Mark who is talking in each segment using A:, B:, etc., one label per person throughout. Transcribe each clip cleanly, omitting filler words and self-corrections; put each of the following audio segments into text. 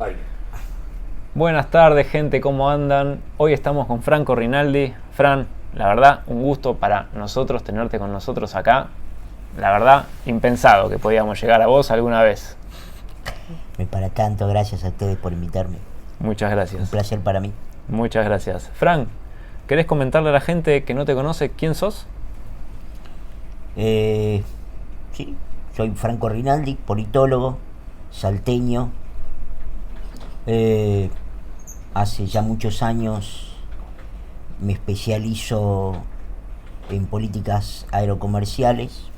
A: Ay.
B: Buenas tardes, gente, ¿cómo andan? Hoy estamos con Franco Rinaldi. Fran, la verdad, un gusto para nosotros tenerte con nosotros acá. La verdad, impensado que podíamos llegar a vos alguna vez.
C: Para tanto, gracias a ustedes por invitarme.
B: Muchas gracias.
C: Un placer para mí.
B: Muchas gracias. Fran, ¿querés comentarle a la gente que no te conoce quién sos?
C: Sí, soy Franco Rinaldi, politólogo, salteño. Hace ya muchos años me especializo en políticas aerocomerciales,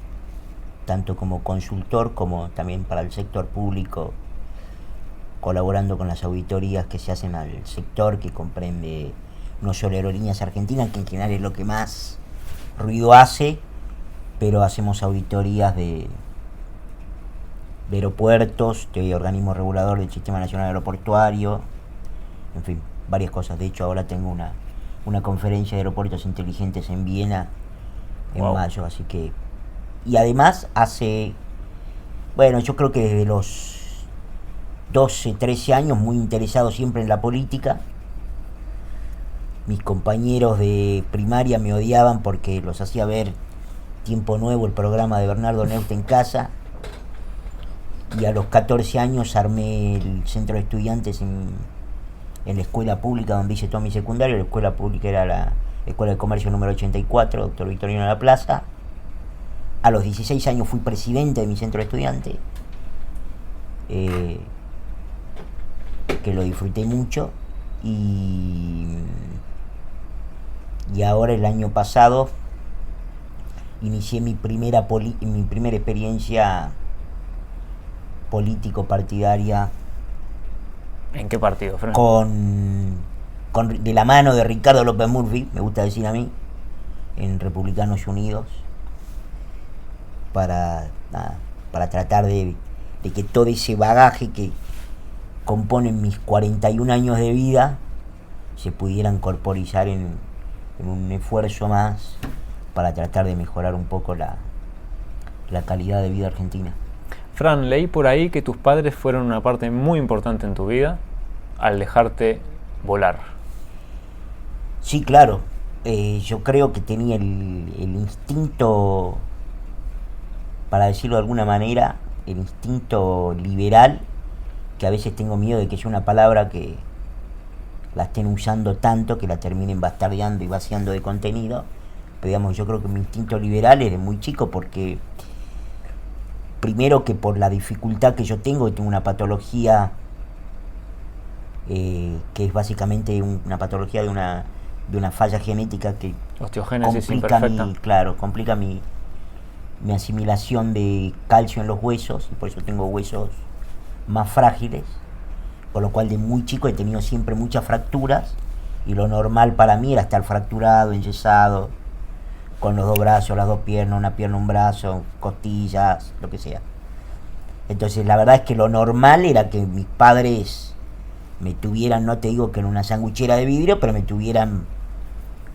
C: tanto como consultor como también para el sector público, colaborando con las auditorías que se hacen al sector, que comprende no solo Aerolíneas Argentinas, que en general es lo que más ruido hace, pero hacemos auditorías de aeropuertos, de organismos reguladores del Sistema Nacional Aeroportuario, en fin, varias cosas. De hecho, ahora tengo una conferencia de aeropuertos inteligentes en Viena en mayo, así que... Y además yo creo que desde los 12, 13 años muy interesado siempre en la política. Mis compañeros de primaria me odiaban porque los hacía ver Tiempo Nuevo, el programa de Bernardo Neustadt en casa. Y a los 14 años armé el centro de estudiantes en la escuela pública donde hice todo mi secundario. La escuela pública era la Escuela de Comercio número 84, Doctor Victorino de la Plaza. A los 16 años fui presidente de mi centro de estudiantes, que lo disfruté mucho. Y ahora el año pasado inicié mi primera experiencia político-partidaria.
B: ¿En qué partido, Fran?
C: De la mano de Ricardo López Murphy, me gusta decir a mí, en Republicanos Unidos, para tratar de que todo ese bagaje que componen mis 41 años de vida se pudieran corporizar en un esfuerzo más para tratar de mejorar un poco la calidad de vida argentina.
B: Fran, leí por ahí que tus padres fueron una parte muy importante en tu vida al dejarte volar.
C: Sí, claro. Yo creo que tenía el instinto, para decirlo de alguna manera, el instinto liberal, que a veces tengo miedo de que sea una palabra que la estén usando tanto que la terminen bastardeando y vaciando de contenido. Pero digamos, yo creo que mi instinto liberal es de muy chico, porque primero que por la dificultad que yo tengo una patología que es básicamente una patología de una falla genética que
B: osteogénesis imperfecta.
C: Complica mi asimilación de calcio en los huesos, y por eso tengo huesos más frágiles, con lo cual de muy chico he tenido siempre muchas fracturas, y lo normal para mí era estar fracturado, enyesado, con los dos brazos, las dos piernas, una pierna, un brazo, costillas, lo que sea. Entonces la verdad es que lo normal era que mis padres me tuvieran, no te digo que en una sanguchera de vidrio, pero me tuvieran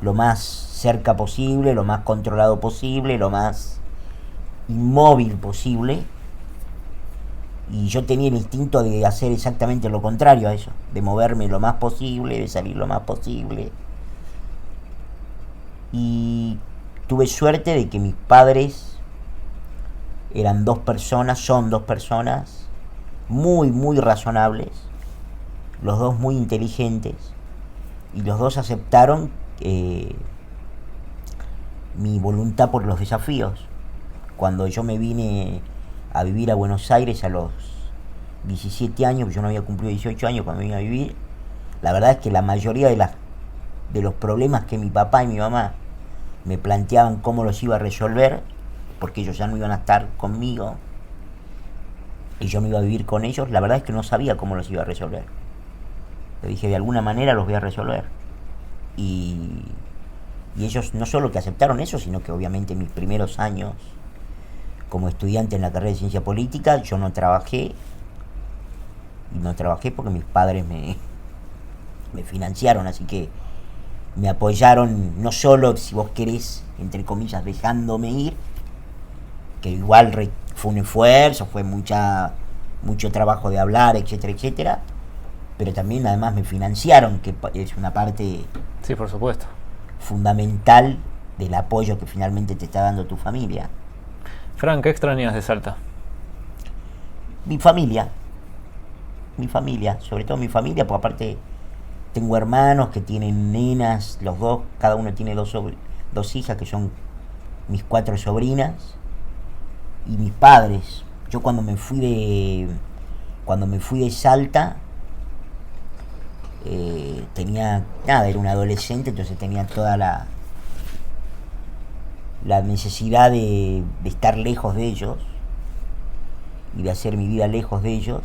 C: lo más cerca posible, lo más controlado posible, lo más inmóvil posible. Y yo tenía el instinto de hacer exactamente lo contrario a eso, de moverme lo más posible, de salir lo más posible. Y tuve suerte de que mis padres son dos personas muy, muy razonables, los dos muy inteligentes, y los dos aceptaron mi voluntad por los desafíos. Cuando yo me vine a vivir a Buenos Aires a los 17 años, yo no había cumplido 18 años cuando vine a vivir, la verdad es que la mayoría de los problemas que mi papá y mi mamá me planteaban cómo los iba a resolver, porque ellos ya no iban a estar conmigo y yo me iba a vivir con ellos, la verdad es que no sabía cómo los iba a resolver. Le dije, de alguna manera los voy a resolver. Y ellos no solo que aceptaron eso, sino que obviamente mis primeros años como estudiante en la carrera de Ciencia Política, yo no trabajé porque mis padres me financiaron, así que me apoyaron, no solo, si vos querés, entre comillas, dejándome ir, que igual fue un esfuerzo, fue mucho trabajo de hablar, etcétera, etcétera, pero también además me financiaron, que es una parte
B: Sí, por supuesto.
C: fundamental del apoyo que finalmente te está dando tu familia.
B: Fran, ¿qué extrañas de Salta?
C: Mi familia, sobre todo mi familia, porque aparte tengo hermanos que tienen nenas, los dos, cada uno tiene dos hijas que son mis 4 sobrinas, y mis padres. Yo cuando me fui de Salta, tenía nada, era un adolescente, entonces tenía toda la necesidad de estar lejos de ellos y de hacer mi vida lejos de ellos.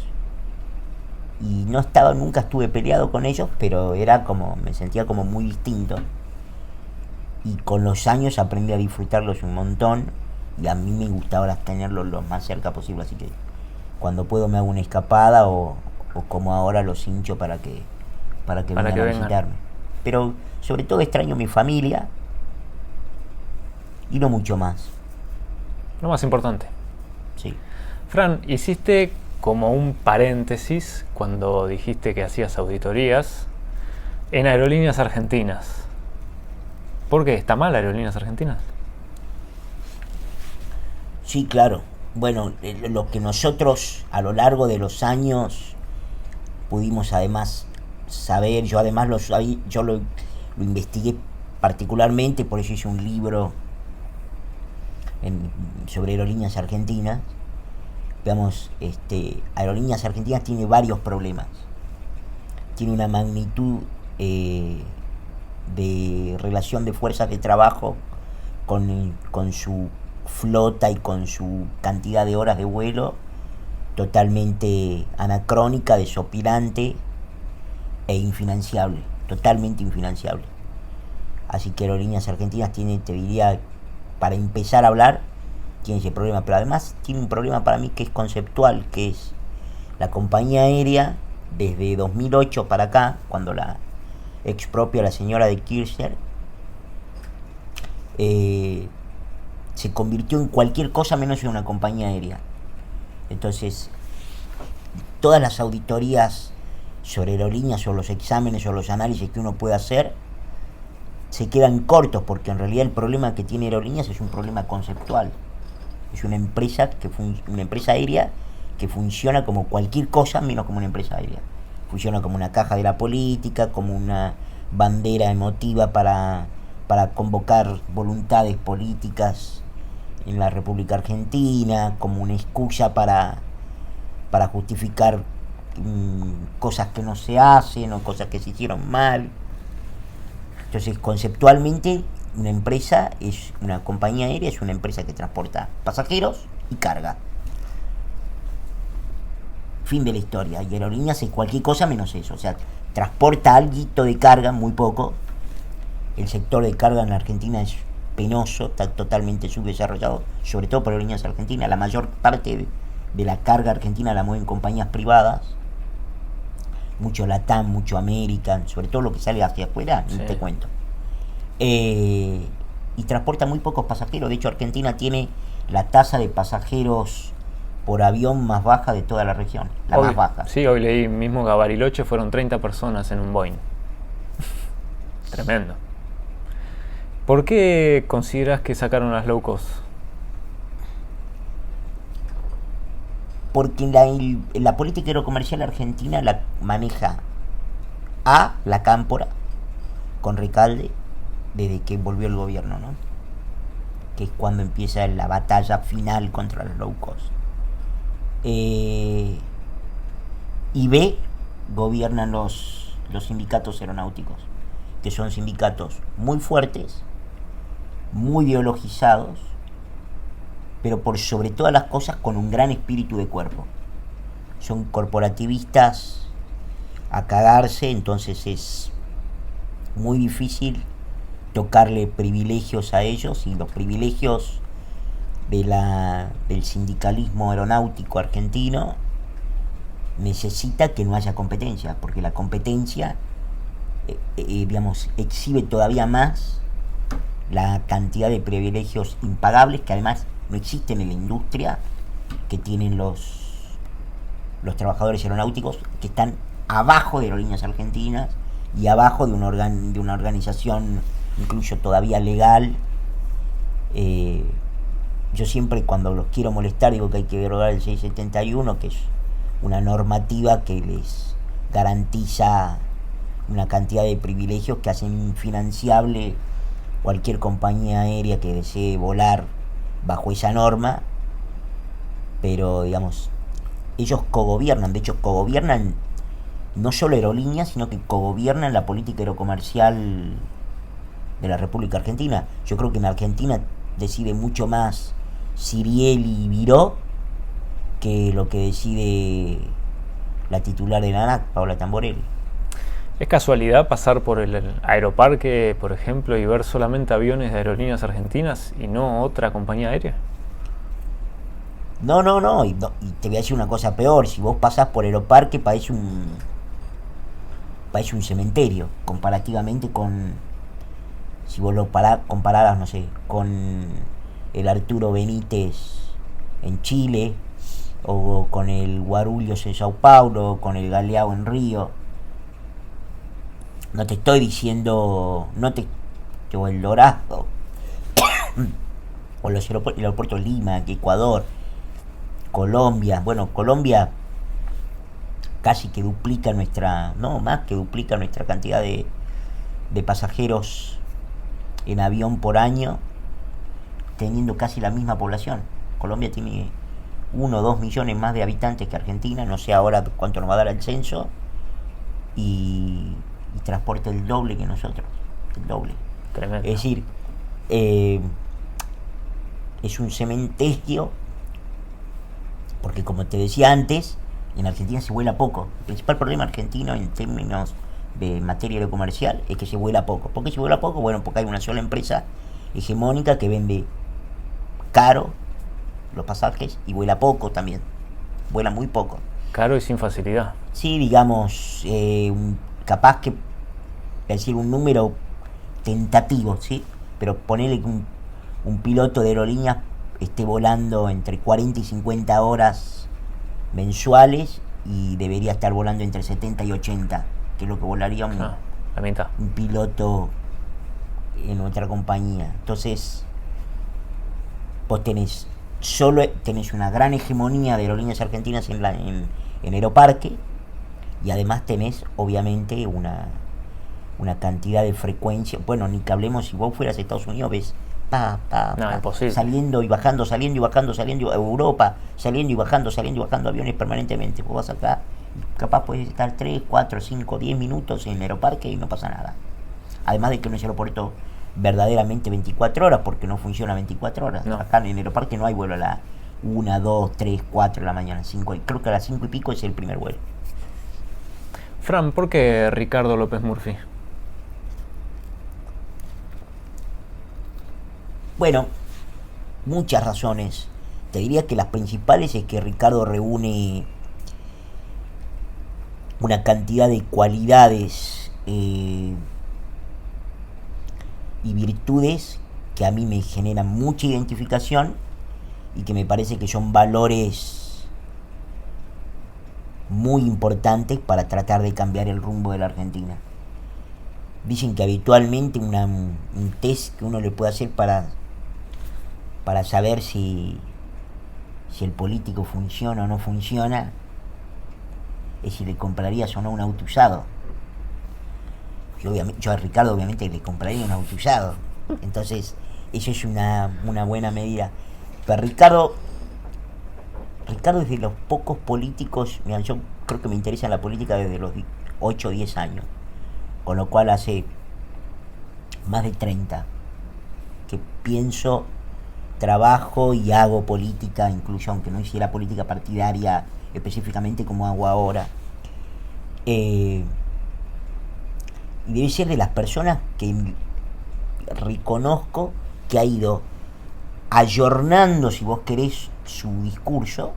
C: Y nunca estuve peleado con ellos, pero me sentía como muy distinto. Y con los años aprendí a disfrutarlos un montón, y a mí me gusta ahora tenerlos lo más cerca posible, así que cuando puedo me hago una escapada o como ahora los hincho para que vengan a visitarme. Pero sobre todo extraño mi familia y no mucho más.
B: Lo más importante.
C: Sí.
B: Fran, hiciste como un paréntesis cuando dijiste que hacías auditorías en Aerolíneas Argentinas. ¿Por qué? ¿Está mal Aerolíneas Argentinas?
C: Sí, claro. Bueno, lo que nosotros a lo largo de los años pudimos además saber, yo además lo investigué particularmente, por eso hice un libro sobre Aerolíneas Argentinas. Veamos, Aerolíneas Argentinas tiene varios problemas. Tiene una magnitud de relación de fuerzas de trabajo con su flota y con su cantidad de horas de vuelo totalmente anacrónica, desopilante e infinanciable, totalmente infinanciable. Así que Aerolíneas Argentinas tiene, te diría, para empezar a hablar, tiene ese problema, pero además tiene un problema para mí que es conceptual, que es la compañía aérea desde 2008 para acá, cuando la expropia la señora de Kirchner, se convirtió en cualquier cosa menos en una compañía aérea. Entonces, todas las auditorías sobre aerolíneas o los exámenes o los análisis que uno puede hacer se quedan cortos, porque en realidad el problema que tiene Aerolíneas es un problema conceptual. Es una empresa aérea que funciona como cualquier cosa menos como una empresa aérea. Funciona como una caja de la política, como una bandera emotiva para convocar voluntades políticas en la República Argentina, como una excusa para justificar cosas que no se hacen o cosas que se hicieron mal. Entonces, conceptualmente, una compañía aérea es una empresa que transporta pasajeros y carga. Fin de la historia. Y Aerolíneas es cualquier cosa menos eso. O sea, transporta alguito de carga, muy poco. El sector de carga en la Argentina es penoso, está totalmente subdesarrollado, sobre todo por Aerolíneas Argentinas. La mayor parte de la carga argentina la mueven compañías privadas. Mucho Latam, mucho American, sobre todo lo que sale hacia afuera, ni te cuento. Y transporta muy pocos pasajeros. De hecho, Argentina tiene la tasa de pasajeros por avión más baja de toda la región. Más baja.
B: Sí, hoy leí mismo que a Bariloche fueron 30 personas en un Boeing. Tremendo. ¿Por qué consideras que sacaron las low cost?
C: Porque la política aerocomercial argentina la maneja la Cámpora con Recalde desde que volvió el gobierno, ¿no? Que es cuando empieza la batalla final contra los low cost. Y gobiernan los sindicatos aeronáuticos, que son sindicatos muy fuertes, muy ideologizados, pero por sobre todas las cosas con un gran espíritu de cuerpo. Son corporativistas a cagarse, entonces es muy difícil tocarle privilegios a ellos, y los privilegios del sindicalismo aeronáutico argentino necesita que no haya competencia, porque la competencia exhibe todavía más la cantidad de privilegios impagables que además no existen en la industria, que tienen los trabajadores aeronáuticos, que están abajo de Aerolíneas Argentinas y abajo de una organización incluso todavía legal. Yo siempre, cuando los quiero molestar, digo que hay que derogar el 671, que es una normativa que les garantiza una cantidad de privilegios que hacen infinanciable cualquier compañía aérea que desee volar bajo esa norma. Pero, digamos, ellos cogobiernan, de hecho cogobiernan no solo aerolíneas, sino que cogobiernan la política aerocomercial de la República Argentina. Yo creo que en Argentina decide mucho más Siriel y Viró que lo que decide la titular de la ANAC, Paola Tamborelli.
B: ¿Es casualidad pasar por el aeroparque, por ejemplo, y ver solamente aviones de Aerolíneas Argentinas y no otra compañía aérea?
C: No, y te voy a decir una cosa peor. Si vos pasás por Aeroparque, parece un cementerio, comparativamente con, si vos lo compararas, no sé, con el Arturo Benítez en Chile, o con el Guarulhos en Sao Paulo, o con el Galeao en Río. No te estoy diciendo, o el Dorado, o los aeropuertos Lima, Ecuador, Colombia. Bueno, Colombia casi que duplica más que duplica nuestra cantidad de pasajeros en avión por año, teniendo casi la misma población. Colombia tiene 1 o 2 millones más de habitantes que Argentina, no sé ahora cuánto nos va a dar el censo, y transporta el doble que nosotros, el doble.
B: Tremendo.
C: Es decir, es un cementerio, porque como te decía antes, en Argentina se vuela poco. El principal problema argentino en términos de materia aerocomercial es que se vuela poco. ¿Por qué se vuela poco? Bueno, porque hay una sola empresa hegemónica que vende caro los pasajes y vuela poco también. Vuela muy poco.
B: Caro y sin facilidad.
C: Sí, digamos, capaz que decir un número tentativo, ¿sí? Pero ponele que un piloto de aerolíneas esté volando entre 40 y 50 horas mensuales y debería estar volando entre 70 y 80, que es lo que volaría
B: la mitad.
C: Un piloto en otra compañía. Entonces, vos tenés una gran hegemonía de Aerolíneas Argentinas en Aeroparque, y además tenés obviamente una cantidad de frecuencia. Bueno, ni que hablemos, si vos fueras a Estados Unidos, ves
B: imposible.
C: saliendo y bajando, saliendo y bajando, saliendo a Europa, saliendo y bajando aviones permanentemente. Vos vas acá, capaz podés estar 3, 4, 5, 10 minutos en Aeroparque y no pasa nada. Además de que no es aeropuerto verdaderamente 24 horas, porque no funciona 24 horas.
B: No.
C: Acá en Aeroparque no hay vuelo a las 1, 2, 3, 4 de la mañana, 5. Creo que a las 5 y pico es el primer vuelo.
B: Fran, ¿por qué Ricardo López Murphy?
C: Bueno, muchas razones. Te diría que las principales es que Ricardo reúne una cantidad de cualidades y virtudes que a mí me generan mucha identificación y que me parece que son valores muy importantes para tratar de cambiar el rumbo de la Argentina. Dicen que habitualmente un test que uno le puede hacer para saber si el político funciona o no funciona es si le comprarías o no un auto usado. Yo a Ricardo obviamente le compraría un auto usado. Entonces, eso es una buena medida. Pero Ricardo es de los pocos políticos. Mira, yo creo que me interesa la política desde los 8 o 10 años. Con lo cual hace más de 30 que pienso, trabajo y hago política, incluso aunque no hiciera política partidaria específicamente como hago ahora. Y debe ser de las personas que reconozco que ha ido ayornando, si vos querés, su discurso,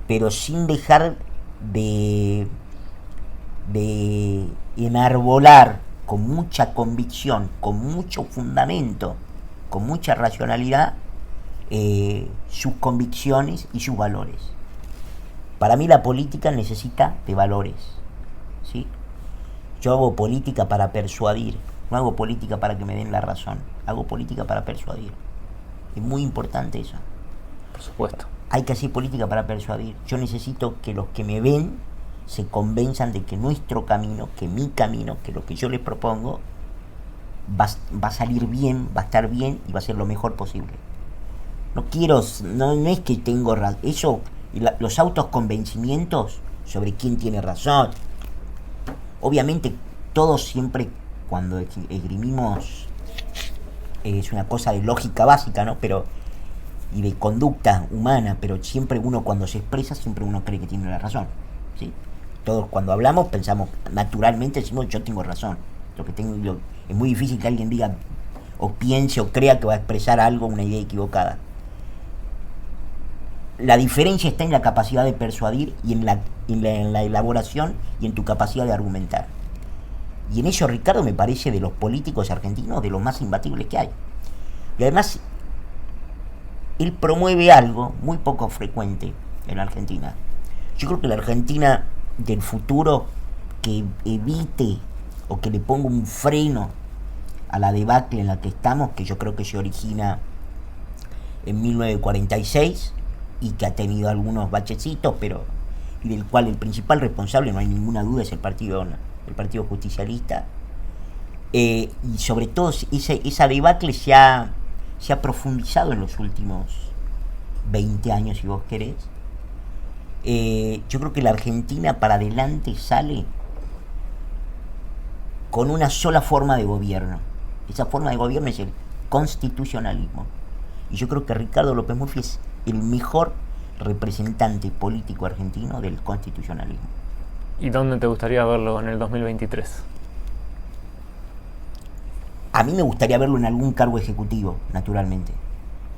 C: pero sin dejar de enarbolar con mucha convicción, con mucho fundamento, con mucha racionalidad, sus convicciones y sus valores. Para mí la política necesita de valores, ¿sí? Yo hago política para persuadir, no hago política para que me den la razón, hago política para persuadir. Es muy importante eso.
B: Por supuesto.
C: Hay que hacer política para persuadir. Yo necesito que los que me ven se convenzan de que nuestro camino, que mi camino, que lo que yo les propongo va a salir bien, va a estar bien y va a ser lo mejor posible. No es que tengo razón. Eso, los autoconvencimientos sobre quién tiene razón. Obviamente, todos siempre, cuando esgrimimos, es una cosa de lógica básica, ¿no? Y de conducta humana, pero siempre uno cuando se expresa, siempre uno cree que tiene la razón, ¿sí? Todos cuando hablamos pensamos, naturalmente decimos yo tengo razón. Es muy difícil que alguien diga o piense o crea que va a expresar algo, una idea equivocada. La diferencia está en la capacidad de persuadir y en la elaboración y en tu capacidad de argumentar. Y en eso Ricardo me parece de los políticos argentinos de los más imbatibles que hay. Y además él promueve algo muy poco frecuente en la Argentina. Yo creo que la Argentina del futuro, que evite o que le ponga un freno a la debacle en la que estamos, que yo creo que se origina en 1946 y que ha tenido algunos bachecitos, pero y del cual el principal responsable, no hay ninguna duda, es el Partido Justicialista. Y sobre todo esa debacle se ha profundizado en los últimos 20 años, si vos querés. Yo creo que la Argentina para adelante sale con una sola forma de gobierno. Esa forma de gobierno es el constitucionalismo. Y yo creo que Ricardo López Murphy es el mejor representante político argentino del constitucionalismo.
B: ¿Y dónde te gustaría verlo en el 2023?
C: A mí me gustaría verlo en algún cargo ejecutivo, naturalmente.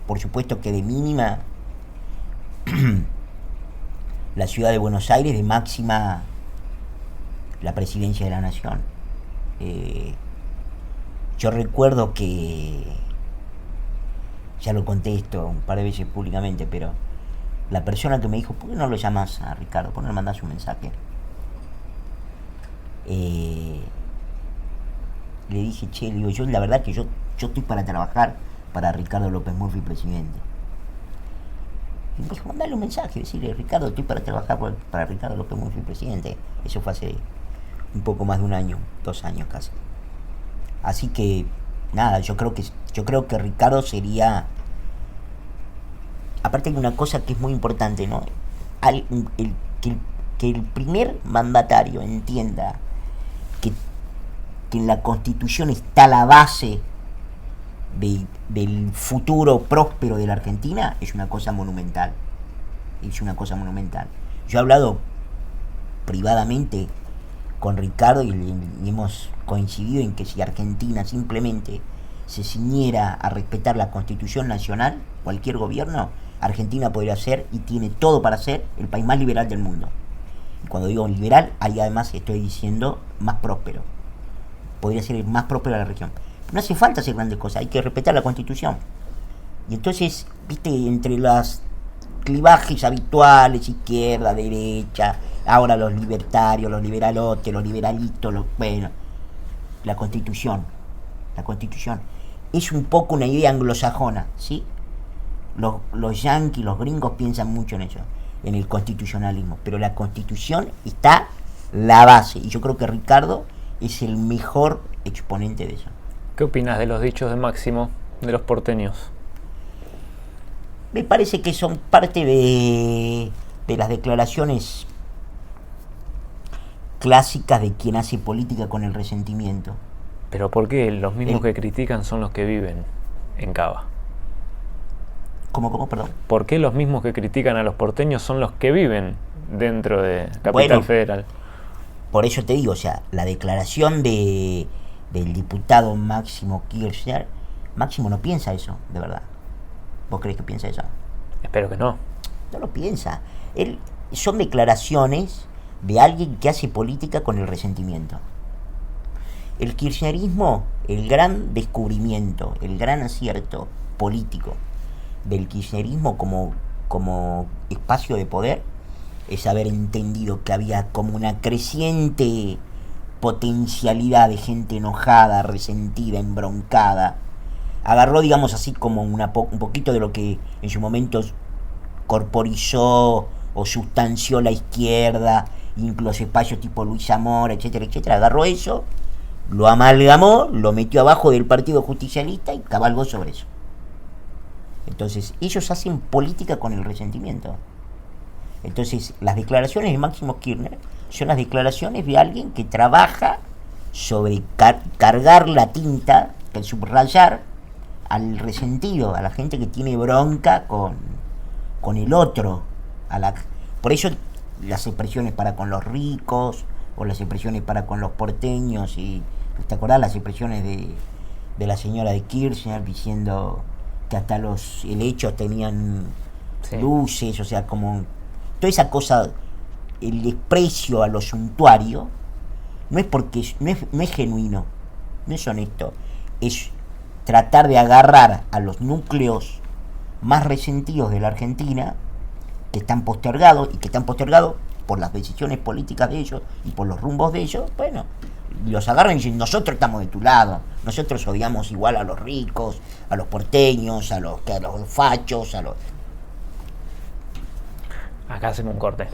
C: Por supuesto que de mínima la ciudad de Buenos Aires, de máxima la presidencia de la Nación. Yo recuerdo que, ya lo conté esto un par de veces públicamente, pero la persona que me dijo, ¿por qué no lo llamas a Ricardo? ¿Por qué no le mandas un mensaje? Le dije, yo la verdad que yo estoy para trabajar para Ricardo López Murphy presidente. Y me dijo, mandale un mensaje, decirle, Ricardo, estoy para trabajar para Ricardo López Murphy presidente. Eso fue hace un poco más de un año, 2 años casi. Así que, nada, yo creo que Ricardo sería... Aparte hay una cosa que es muy importante, ¿no? Que el primer mandatario entienda que en la Constitución está la base del futuro próspero de la Argentina, es una cosa monumental. Yo he hablado privadamente con Ricardo y hemos coincidido en que si Argentina simplemente se ciñera a respetar la Constitución Nacional, cualquier gobierno, Argentina podría ser, y tiene todo para ser, el país más liberal del mundo. Y cuando digo liberal, ahí además estoy diciendo más próspero. Podría ser el más próspero de la región. No hace falta hacer grandes cosas, hay que respetar la Constitución. Y entonces, viste, entre los clivajes habituales, izquierda, derecha, ahora los libertarios, los liberalotes, los liberalitos, la Constitución es un poco una idea anglosajona, ¿sí? Los yanquis, los gringos piensan mucho en eso, en el constitucionalismo, pero la Constitución está la base, y yo creo que Ricardo es el mejor exponente de eso.
B: ¿Qué opinas de los dichos de Máximo, de los porteños?
C: Me parece que son parte de las declaraciones clásicas de quien hace política con el resentimiento.
B: ¿Pero por qué los mismos que critican son los que viven en Cava?
C: ¿Cómo, perdón?
B: ¿Por qué los mismos que critican a los porteños son los que viven dentro de Capital Federal?
C: Por eso te digo, o sea, la declaración del diputado Máximo Kirchner, Máximo no piensa eso, de verdad. ¿Vos crees que piensa eso?
B: Espero que no.
C: No lo piensa. Son declaraciones de alguien que hace política con el resentimiento. El kirchnerismo, el gran descubrimiento, el gran acierto político del kirchnerismo como espacio de poder es haber entendido que había como una creciente potencialidad de gente enojada, resentida, embroncada. Agarró, digamos así, como un poquito de lo que en su momento corporizó o sustanció la izquierda, incluso espacios tipo Luis Zamora, etcétera, etcétera. Agarró eso, lo amalgamó, lo metió abajo del Partido Justicialista y cabalgó sobre eso. Entonces, ellos hacen política con el resentimiento. Entonces, las declaraciones de Máximo Kirchner son las declaraciones de alguien que trabaja sobre cargar la tinta, el subrayar al resentido, a la gente que tiene bronca con el otro. Por eso las expresiones para con los ricos, o las expresiones para con los porteños, y ¿te acordás las expresiones de la señora de Kirchner diciendo que hasta los helechos tenían luces? O sea, como toda esa cosa, el desprecio a lo suntuario, no es porque no es genuino, no es honesto, es tratar de agarrar a los núcleos más resentidos de la Argentina, que están postergados por las decisiones políticas de ellos y por los rumbos de ellos. Bueno, los agarran y dicen, nosotros estamos de tu lado, nosotros odiamos igual a los ricos, a los porteños, a los fachos, a los...
B: Acá hacemos un corte.